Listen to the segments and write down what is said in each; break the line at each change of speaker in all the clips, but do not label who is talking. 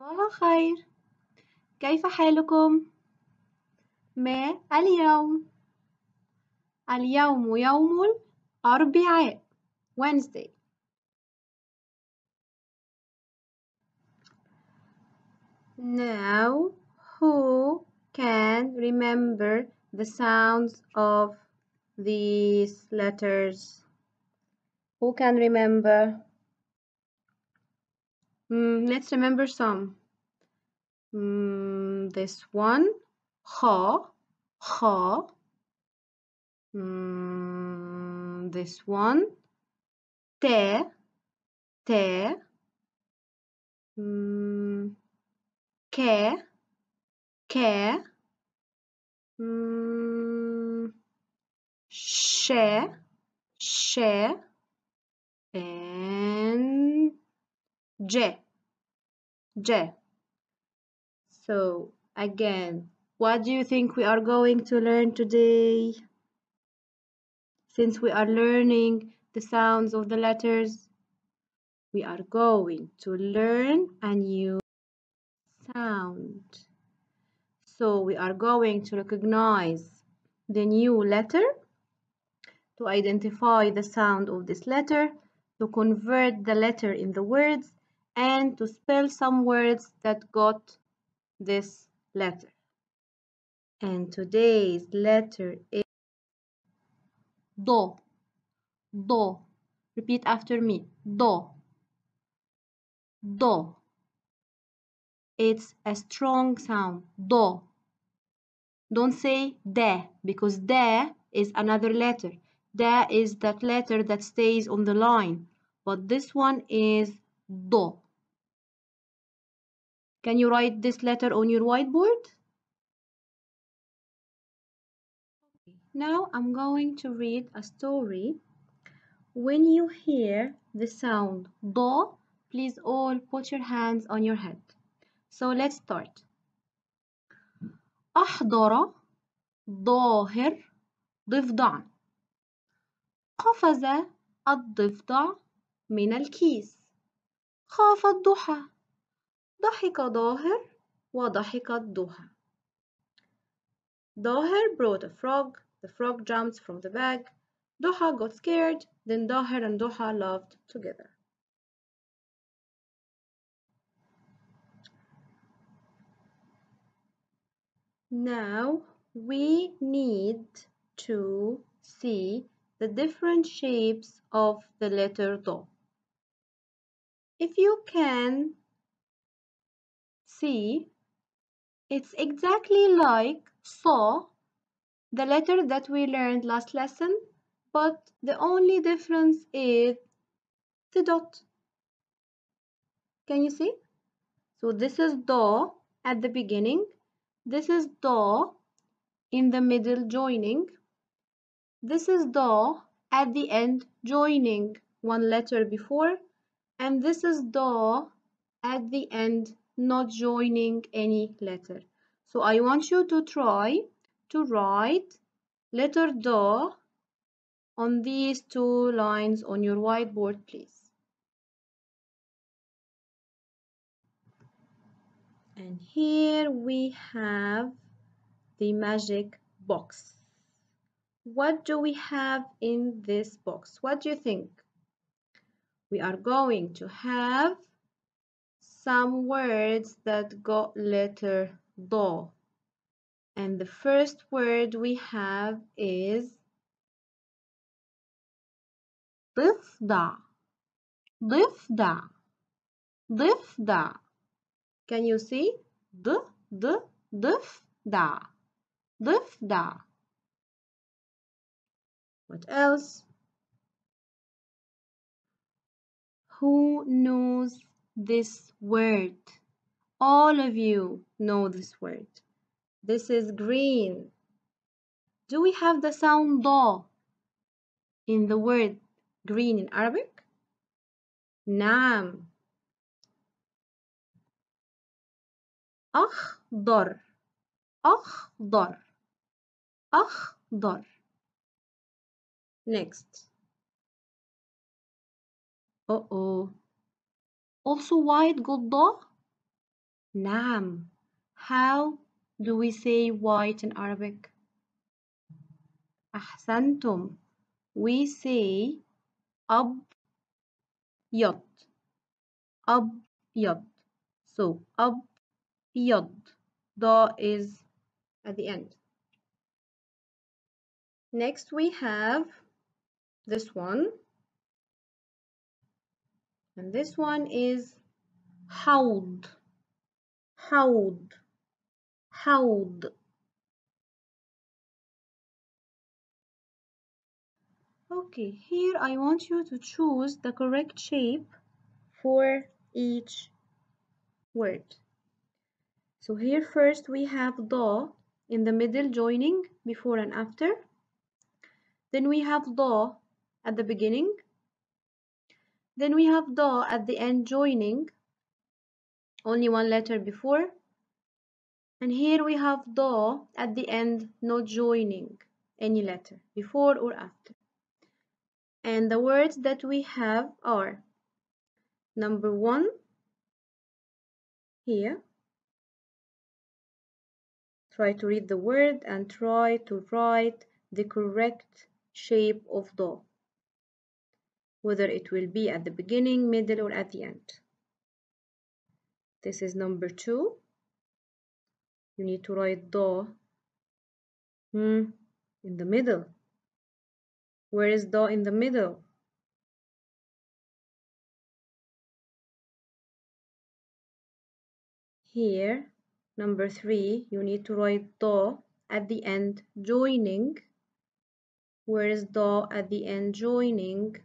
صباح الخير، كيف حالكم؟ ما اليوم؟ اليوم يوم الأربعاء Wednesday. Now, who can remember the sounds of these letters? Who can remember? Let's remember some. This one, kha, kha. This one, te, te. Ke, ke. She, she. And je, je. So again, what do you think we are going to learn today? Since we are learning the sounds of the letters, we are going to learn a new sound. So we are going to recognize the new letter, to identify the sound of this letter, to convert the letter in the words, and to spell some words that got this letter. And today's letter is do. Do. Repeat after me. Do. Do. It's a strong sound. Do. Don't say de, because de is another letter. De is that letter that stays on the line. But this one is do. Can you write this letter on your whiteboard? Now I'm going to read a story. When you hear the sound do, please all put your hands on your head. So let's start. أحضر ظاهر ضفدعا. قفز الضفدع من الكيس. خاف الضحى. ضحك ظاهر وضحك الضحى. ظاهر brought a frog. The frog jumped from the bag. Duha got scared. Then Dahir and Duha laughed together. Now we need to see the different shapes of the letter Do. If you can see, it's exactly like So, the letter that we learned last lesson, but the only difference is the dot. Can you see? So this is Do at the beginning. This is Do in the middle joining. This is Do at the end joining one letter before. And this is Do at the end not joining any letter. So I want you to try to write letter Do on these two lines on your whiteboard, please. And here we have the magic box. What do we have in this box? What do you think? We are going to have some words that got letter Do. And the first word we have is ضفدع. ضفدع. ضفدع. Can you see? ضفدع. ضفدع. What else? Who knows this word? All of you know this word. This is green. Do we have the sound Do in the word green in Arabic? نعم. أخضر. أخضر. أخضر. Next. Uh-oh. Also white got Do? نعم. How do we say white in Arabic? أحسنتم. We say أبيض. أبيض. So أبيض. Da is at the end. Next we have this one. And this one is حوض. حوض. حوض. Okay, here I want you to choose the correct shape for each word. So here first we have da in the middle joining before and after. Then we have da at the beginning. Then we have da at the end joining, only one letter before. And here we have da at the end not joining any letter before or after. And the words that we have are number 1 here. Try to read the word and try to write the correct shape of da, whether it will be at the beginning, middle, or at the end. This is number 2. You need to write da in the middle. Where is da in the middle? Here, number 3, you need to write da at the end joining. Where is da at the end joining?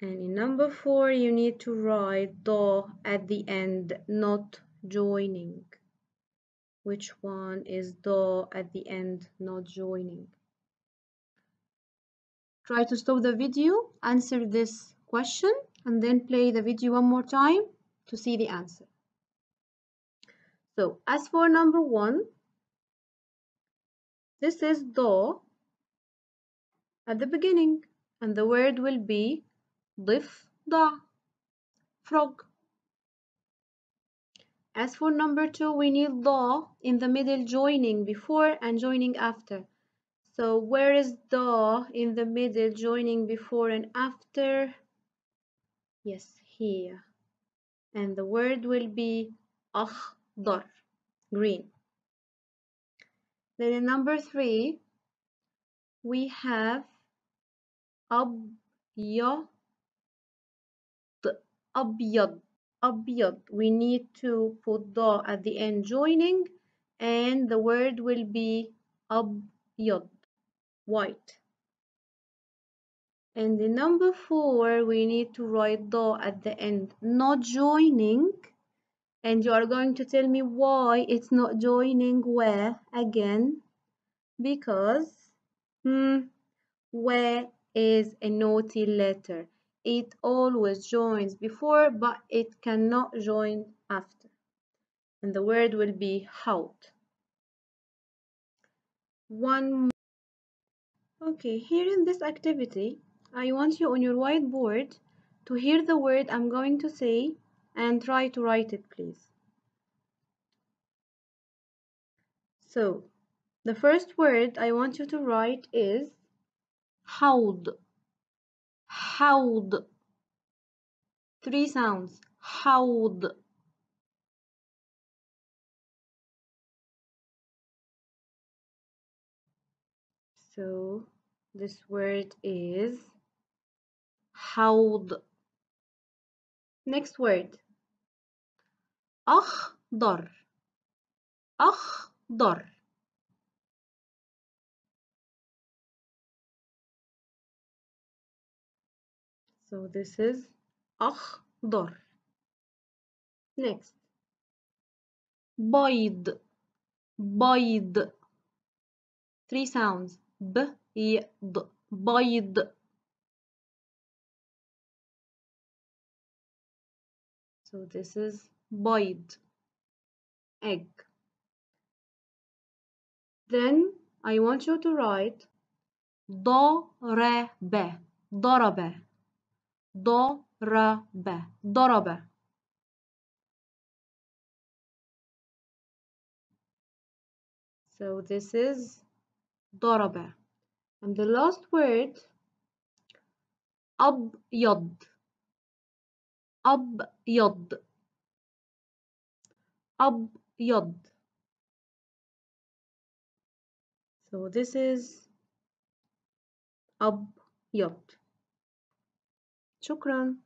And in number 4, you need to write da at the end not joining. Which one is da at the end not joining? Try to stop the video, answer this question, and then play the video one more time to see the answer. So, as for number 1, this is da at the beginning, and the word will be ضفدع, frog. As for number 2, we need da in the middle joining before and joining after. So where is da in the middle joining before and after? Yes, here. And the word will be أخضر, green. Then in number 3, we have أبيض, أبيض, أبيض. We need to put da at the end joining, and the word will be أبيض, white. And in number 4, we need to write da at the end, not joining. And you are going to tell me why it's not joining where again? Because where is a naughty letter. It always joins before, but it cannot join after. And the word will be حوت. One more. Okay, here in this activity, I want you on your whiteboard to hear the word I'm going to say and try to write it, please. So, the first word I want you to write is حوض. حوض. 3 sounds. حوض. So, this word is حوض. Next word. أخضر. أخضر. So this is أخضر. Next. بيض. بيض. 3 sounds. بيض. بيض. So this is بيض. Egg. Then I want you to write ضرب. ضرب. ضرب. ضرب. So this is ضرب. And the last word أبيض. أبيض. أبيض. So this is أبيض. شكرا.